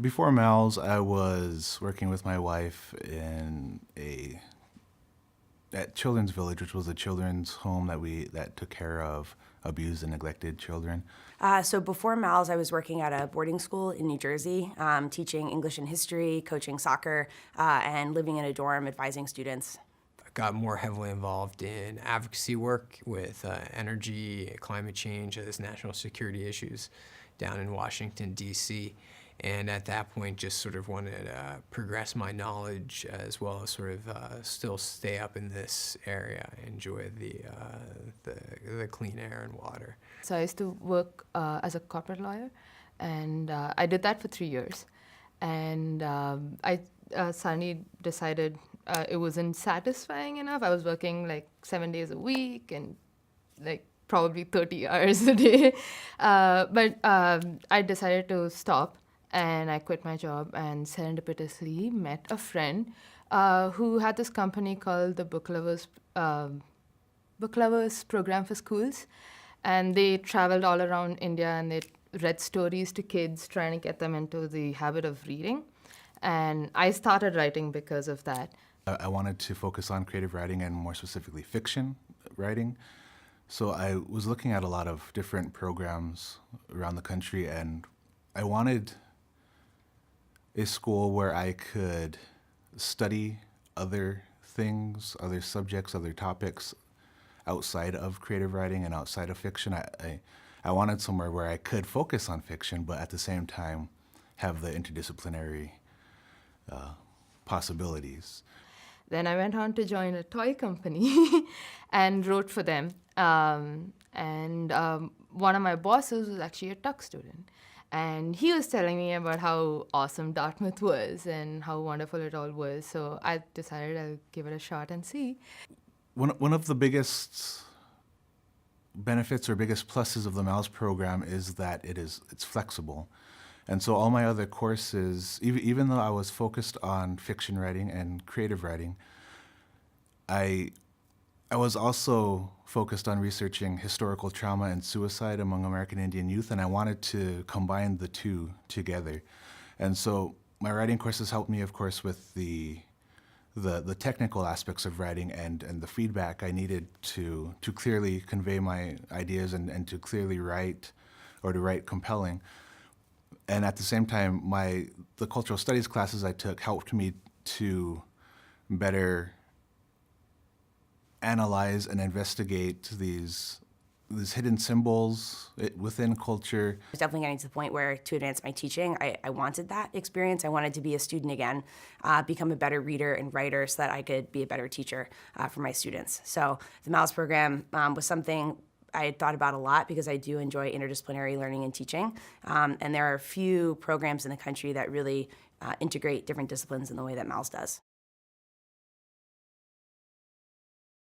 Before MALS, I was working with my wife at Children's Village, which was a children's home that took care of abused and neglected children. So before MALS, I was working at a boarding school in New Jersey, teaching English and history, coaching soccer, and living in a dorm advising students. I got more heavily involved in advocacy work with energy, climate change, as national security issues down in Washington, D.C. And at that point, just sort of wanted to progress my knowledge as well as sort of still stay up in this area, enjoy the clean air and water. So I used to work as a corporate lawyer, and I did that for 3 years. And I suddenly decided it wasn't satisfying enough. I was working like 7 days a week and like probably 30 hours a day. But I decided to stop. And I quit my job and serendipitously met a friend who had this company called the Book Lovers Program for Schools. And they traveled all around India and they read stories to kids, trying to get them into the habit of reading. And I started writing because of that. I wanted to focus on creative writing and more specifically fiction writing. So I was looking at a lot of different programs around the country, and I wanted a school where I could study other things, other subjects, other topics outside of creative writing and outside of fiction. I wanted somewhere where I could focus on fiction, but at the same time have the interdisciplinary possibilities. Then I went on to join a toy company and wrote for them. One of my bosses was actually a Tuck student. And he was telling me about how awesome Dartmouth was and how wonderful it all was. So I decided I'll give it a shot and see. One of the biggest benefits or biggest pluses of the MALS program is that it's flexible. And so all my other courses, even though I was focused on fiction writing and creative writing, I was also focused on researching historical trauma and suicide among American Indian youth, and I wanted to combine the two together. And so my writing courses helped me, of course, with the technical aspects of writing and the feedback I needed to clearly convey my ideas and to clearly write or to write compelling. And at the same time, the cultural studies classes I took helped me to better analyze and investigate these hidden symbols within culture. I was definitely getting to the point where, to advance my teaching, I wanted that experience. I wanted to be a student again, become a better reader and writer so that I could be a better teacher for my students. So the MALS program was something I had thought about a lot because I do enjoy interdisciplinary learning and teaching. And there are a few programs in the country that really integrate different disciplines in the way that MALS does.